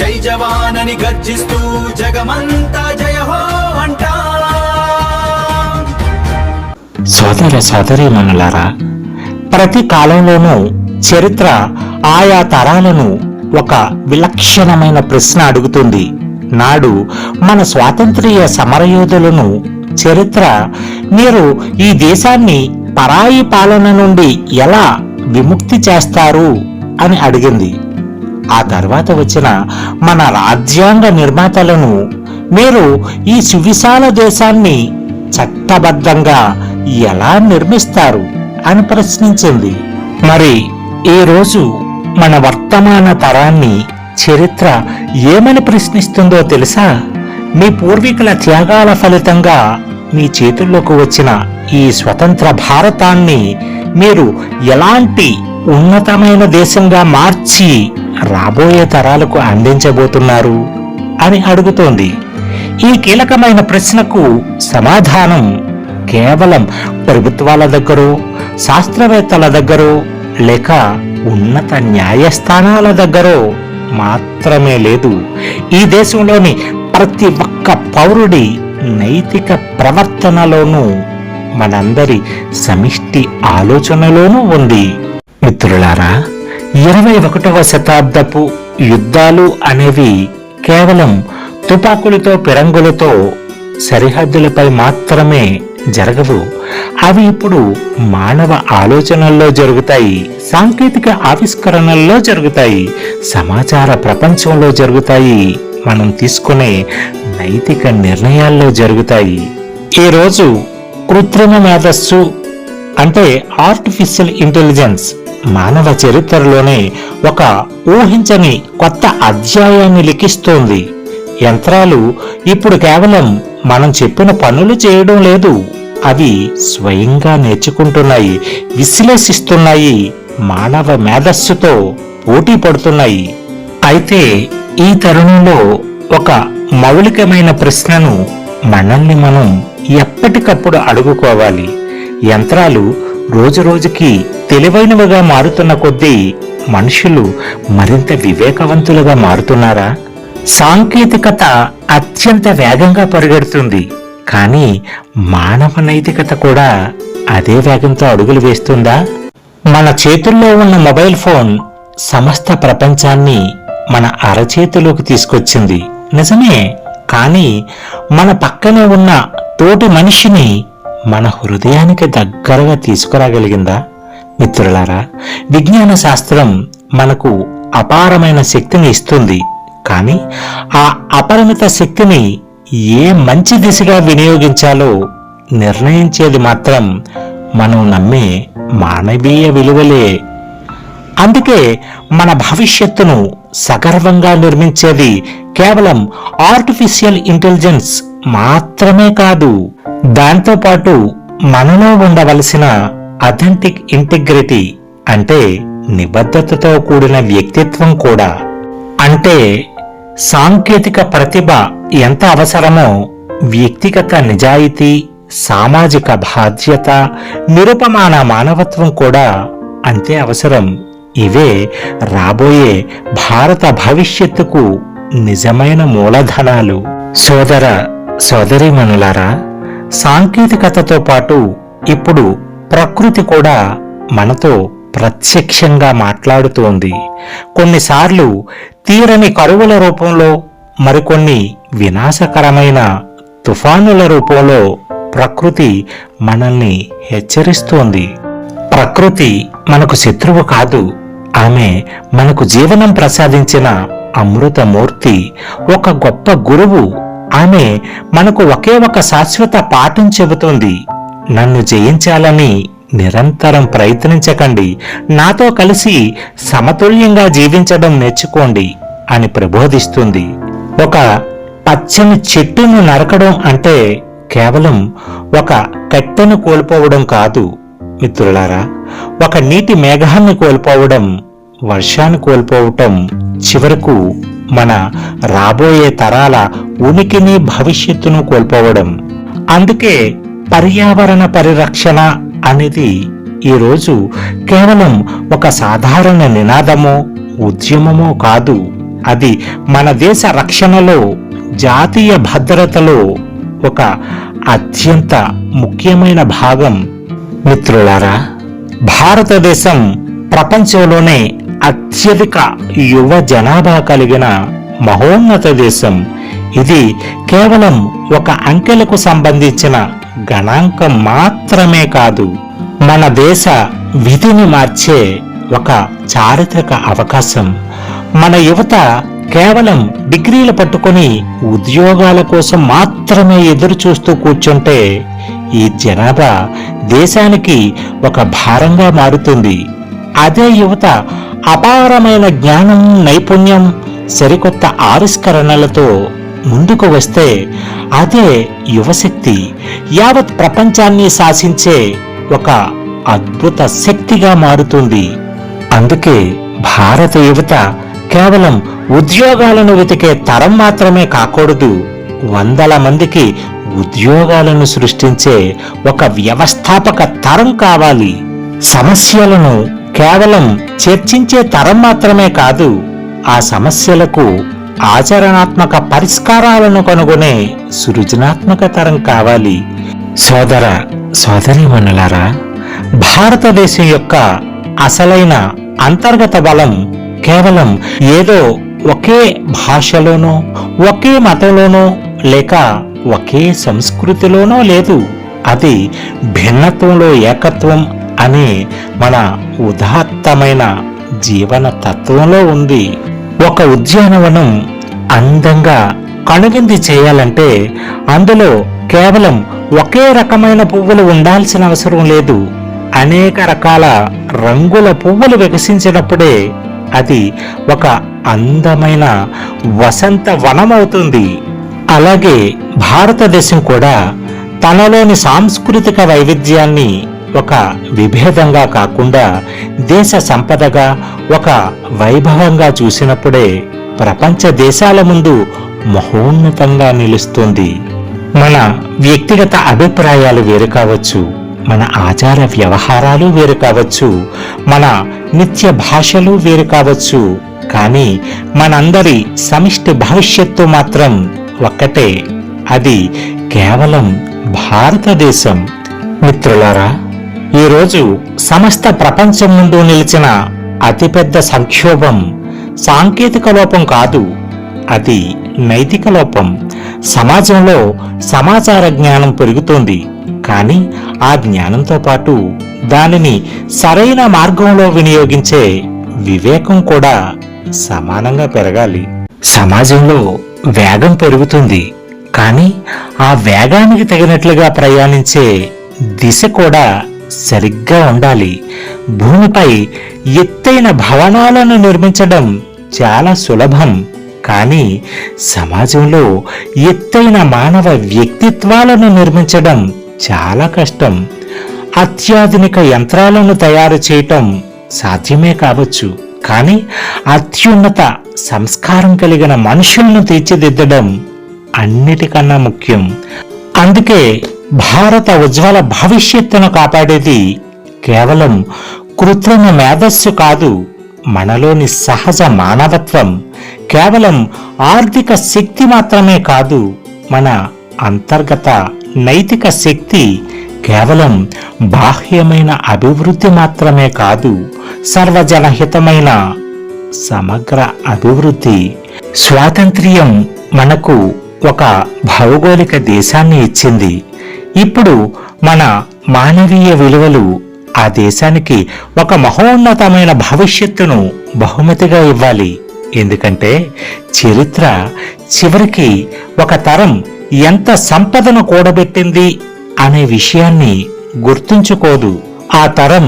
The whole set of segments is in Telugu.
జై జవానని గర్జిస్తూ జగమంతా జయ హో అంటా. సోదర సోదరీమణులారా, ప్రతి కాలంలోనూ చరిత్ర ఆయా తరాలను ఒక విలక్షణమైన ప్రశ్న అడుగుతుంది. నాడు మన స్వాతంత్ర్య సమరయోధులను చరిత్ర మీరు ఈ దేశాన్ని పరాయి పాలన నుండి ఎలా విముక్తి చేస్తారు అని అడిగింది. ఆ తర్వాత వచ్చిన మన రాజ్యాంగ నిర్మాతలను మీరు ఈ సువిశాల దేశాన్ని చట్టబద్ధంగా ఎలా నిర్మిస్తారు అని ప్రశ్నించింది. మరి ఈరోజు మన వర్తమాన తరాన్ని చరిత్ర ఏమని ప్రశ్నిస్తుందో తెలుసా? మీ పూర్వీకుల త్యాగాల ఫలితంగా మీ చేతుల్లోకి వచ్చిన ఈ స్వతంత్ర భారతాన్ని మీరు ఎలాంటి ఉన్నతమైన దేశంగా మార్చి రాబోయే తరాలకు అందించబోతున్నారు అని అడుగుతోంది. ఈ కీలకమైన ప్రశ్నకు సమాధానం కేవలం ప్రభుత్వాల దగ్గరో, శాస్త్రవేత్తల దగ్గరో, లేక ఉన్నత న్యాయస్థానాల దగ్గరో మాత్రమే లేదు. ఈ దేశంలోని ప్రతి ఒక్క పౌరుడి నైతిక ప్రవర్తనలోనూ, మనందరి సమిష్టి ఆలోచనలోనూ ఉంది. మిత్రులారా, 21వ శతాబ్దపు యుద్ధాలు అనేవి కేవలం తుపాకులతో, పిరంగులతో సరిహద్దులపై మాత్రమే జరగవు. అవి ఇప్పుడు మానవ ఆలోచనల్లో జరుగుతాయి, సాంకేతిక ఆవిష్కరణల్లో జరుగుతాయి, సమాచార ప్రపంచంలో జరుగుతాయి, మనం తీసుకునే నైతిక నిర్ణయాల్లో జరుగుతాయి. ఈరోజు కృత్రిమ మేధస్సు అంటే ఆర్టిఫిషియల్ ఇంటెలిజెన్స్ మానవ చరిత్రలోనే ఒక ఊహించని కొత్త అధ్యాయాన్ని లిఖిస్తోంది. యంత్రాలు ఇప్పుడు కేవలం మనం చెప్పిన పనులు చేయడం లేదు, అవి స్వయంగా నేర్చుకుంటున్నాయి, విశ్లేషిస్తున్నాయి, మానవ మేధస్సుతో పోటీ పడుతున్నాయి. అయితే ఈ తరుణంలో ఒక మౌలికమైన ప్రశ్నను మనల్ని మనం ఎప్పటికప్పుడు అడుగుకోవాలి. యంత్రాలు రోజురోజుకి తెలివైనవిగా మారుతున్న కొద్దీ మనుషులు మరింత వివేకవంతులుగా మారుతున్నారా? సాంకేతికత అత్యంత వేగంగా పరిగెడుతుంది, కానీ మానవ నైతికత కూడా అదే వేగంతో అడుగులు వేస్తుందా? మన చేతుల్లో ఉన్న మొబైల్ ఫోన్ సమస్త ప్రపంచాన్ని మన అరచేతిలోకి తీసుకొచ్చింది నిజమే, కానీ మన పక్కనే ఉన్న తోటి మనిషిని మన హృదయానికి దగ్గరగా తీసుకురాగలిగిందా? మిత్రులారా, విజ్ఞాన శాస్త్రం మనకు అపారమైన శక్తిని ఇస్తుంది, కానీ ఆ అపరిమిత శక్తిని ఏ మంచి దిశగా వినియోగించాలో నిర్ణయించేది మాత్రం మనం నమ్మే మానవీయ విలువలే. అందుకే మన భవిష్యత్తును సగర్వంగా నిర్మించేది కేవలం ఆర్టిఫిషియల్ ఇంటెలిజెన్స్ మాత్రమే కాదు, దాంతోపాటు మనలో ఉండవలసిన అథెంటిక్ ఇంటిగ్రిటీ అంటే నిబద్ధతతో కూడిన వ్యక్తిత్వం కూడా. అంటే సాంకేతిక ప్రతిభ ఎంత అవసరమో వ్యక్తిగత నిజాయితీ, సామాజిక బాధ్యత, నిరుపమాన మానవత్వం కూడా అంతే అవసరం. ఇవే రాబోయే భారత భవిష్యత్తుకు నిజమైన మూలధనాలు. సోదర సోదరీమణులారా, సాంకేతికతతో పాటు ఇప్పుడు ప్రకృతి కూడా మనతో ప్రత్యక్షంగా మాట్లాడుతోంది. కొన్నిసార్లు తీరని కరువుల రూపంలో, మరికొన్ని వినాశకరమైన తుఫానుల రూపంలో ప్రకృతి మనల్ని హెచ్చరిస్తోంది. ప్రకృతి మనకు శత్రువు కాదు, ఆమె మనకు జీవనం ప్రసాదించిన అమృతమూర్తి, ఒక గొప్ప గురువు. ఆమె మనకు ఒకే ఒక శాశ్వత పాఠం చెబుతుంది: నన్ను జయించాలని నిరంతరం ప్రయత్నించకండి, నాతో కలిసి సమతుల్యంగా జీవించడం నేర్చుకోండి అని ప్రబోధిస్తుంది. ఒక పచ్చని చెట్టును నరకడం అంటే కేవలం ఒక కట్టెను కోల్పోవడం కాదు మిత్రులారా, ఒక నీటి మేఘాన్ని కోల్పోవడం, వర్షాన్ని కోల్పోవటం, చివరకు మన రాబోయే తరాల ఉనికిని, భవిష్యత్తును కోల్పోవడం. అందుకే పర్యావరణ పరిరక్షణ అనేది ఈరోజు కేవలం ఒక సాధారణ నినాదమో, ఉద్యమమో కాదు, అది మన దేశ రక్షణలో, జాతీయ భద్రతలో ఒక అత్యంత ముఖ్యమైన భాగం. మిత్రులారా, భారతదేశం ప్రపంచంలోనే అత్యధిక యువ జనాభా కలిగిన మహోన్నత దేశం. ఇది కేవలం ఒక అంకెలకు సంబంధించిన గణాంకం మాత్రమే కాదు, మన దేశ విధిని మార్చే ఒక చారిత్రక అవకాశం. మన యువత కేవలం డిగ్రీలు పట్టుకొని ఉద్యోగాల కోసం మాత్రమే ఎదురు చూస్తూ కూర్చుంటే ఈ జనాభా దేశానికి ఒక భారంగా మారుతుంది. అదే యువత అపారమైన జ్ఞానం, నైపుణ్యం, సరికొత్త ఆవిష్కరణలతో ముందుకు వస్తే అదే యువశక్తి యావత్ ప్రపంచాన్ని శాసించే ఒక అద్భుత శక్తిగా మారుతుంది. అందుకే భారత యువత కేవలం ఉద్యోగాలను వెతికే తరం మాత్రమే కాకూడదు, వందల మందికి ఉద్యోగాలను సృష్టించే ఒక వ్యవస్థాపక తరం కావాలి. సమస్యలను కేవలం చర్చించే తరం మాత్రమే కాదు, ఆ సమస్యలకు ఆచరణాత్మక పరిష్కారాలను కనుగొనే సృజనాత్మక తరం కావాలి. సోదర సోదరీమణులారా, భారతదేశం యొక్క అసలైన అంతర్గత బలం కేవలం ఏదో ఒకే భాషలోనో, ఒకే మతంలోనో, లేక ఒకే సంస్కృతిలోనో లేదు. అది భిన్నత్వంలో ఏకత్వం అనే మన ఉదాత్తమైన జీవన తత్వంలో ఉంది. ఒక ఉద్యానవనం అందంగా కనువిందు చేయాలంటే అందులో కేవలం ఒకే రకమైన పువ్వులు ఉండాల్సిన అవసరం లేదు. అనేక రకాల రంగుల పువ్వులు వికసించినప్పుడే అది ఒక అందమైన వసంత వనమవుతుంది. అలాగే భారతదేశం కూడా తనలోని సాంస్కృతిక వైవిధ్యాన్ని ఒక విభేదంగా కాకుండా దేశ సంపదగా, ఒక వైభవంగా చూసినప్పుడే ప్రపంచ దేశాల ముందు మహోన్నతంగా నిలుస్తుంది. మన వ్యక్తిగత అభిప్రాయాలు వేరు కావచ్చు, మన ఆచార వ్యవహారాలు వేరు కావచ్చు, మన నిత్య భాషలు వేరు కావచ్చు, కానీ మనందరి సమిష్టి భవిష్యత్తు మాత్రం ఒక్కటే, అది కేవలం భారతదేశం. మిత్రులారా, ఈరోజు సమస్త ప్రపంచం ముందు నిలిచిన అతిపెద్ద సంక్షోభం సాంకేతిక లోపం కాదు, అది నైతిక లోపం. సమాజంలో సమాచార జ్ఞానం పెరుగుతోంది, కానీ ఆ జ్ఞానంతో పాటు దానిని సరైన మార్గంలో వినియోగించే వివేకం కూడా సమానంగా పెరగాలి. సమాజంలో వేగం పెరుగుతుంది, కానీ ఆ వేగానికి తగినట్లుగా ప్రయాణించే దిశ కూడా సరిగ్గా ఉండాలి. భూమిపై ఎత్తైన భవనాలను నిర్మించడం చాలా సులభం, కానీ సమాజంలో ఎత్తైన మానవ వ్యక్తిత్వాలను నిర్మించడం చాలా కష్టం. అత్యాధునిక యంత్రాలను తయారు చేయటం సాధ్యమే కావచ్చు, కానీ అత్యున్నత సంస్కారం కలిగిన మనుషులను తీర్చిదిద్దడం అన్నిటికన్నా ముఖ్యం. అందుకే భారత ఉజ్వల భవిష్యత్తును కాపాడేది కేవలం కృత్రిమ మేధస్సు కాదు, మనలోని సహజ మానవత్వం. కేవలం ఆర్థిక శక్తి మాత్రమే కాదు, మన అంతర్గత నైతిక శక్తి. కేవలం బాహ్యమైన అభివృద్ధి మాత్రమే కాదు, సర్వజనహితమైన సమగ్ర అభివృద్ధి. స్వాతంత్ర్యం మనకు ఒక భౌగోళిక దేశాన్ని ఇచ్చింది. ఇప్పుడు మన మానవీయ విలువలు ఆ దేశానికి ఒక మహోన్నతమైన భవిష్యత్తును బహుమతిగా ఇవ్వాలి. ఎందుకంటే చరిత్ర చివరికి ఒక తరం ఎంత సంపదను కూడబెట్టింది అనే విషయాన్ని గుర్తుంచుకోదు. ఆ తరం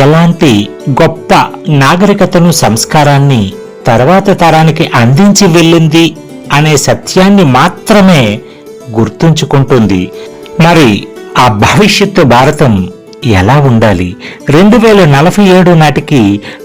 ఎలాంటి గొప్ప నాగరికతను, సంస్కారాన్ని తర్వాత తరానికి అందించి వెళ్ళింది అనే సత్యాన్ని మాత్రమే గుర్తుంచుకుంటుంది. మరి ఆ భవిష్యత్తు భారతం ఎలా ఉండాలి? 2047 నాటికి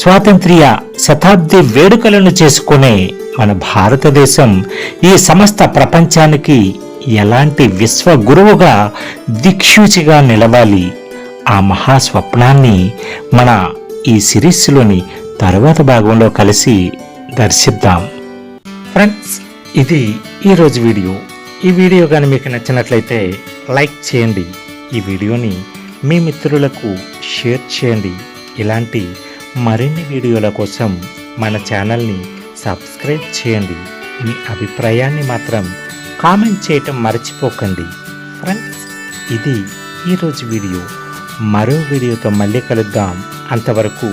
స్వాతంత్ర్య శతాబ్ది వేడుకలను చేసుకునే మన భారతదేశం ఈ సమస్త ప్రపంచానికి ఎలాంటి విశ్వ గురువుగా, దిక్సూచిగా నిలవాలి? ఆ మహాస్వప్నాన్ని మన ఈ సిరీస్లోని తరువాత భాగంలో కలిసి దర్శిద్దాం. ఫ్రెండ్స్, ఇది ఈరోజు వీడియో. ఈ వీడియో కానీ మీకు నచ్చినట్లయితే లైక్ చేయండి. ఈ వీడియోని మీ మిత్రులకు షేర్ చేయండి. ఇలాంటి మరిన్ని వీడియోల కోసం మన ఛానల్ని సబ్స్క్రైబ్ చేయండి. మీ అభిప్రాయాన్ని మాత్రం కామెంట్ చేయటం మర్చిపోకండి. ఫ్రెండ్స్, ఇది ఈరోజు వీడియో. మరో వీడియోతో మళ్ళీ కలుద్దాం. అంతవరకు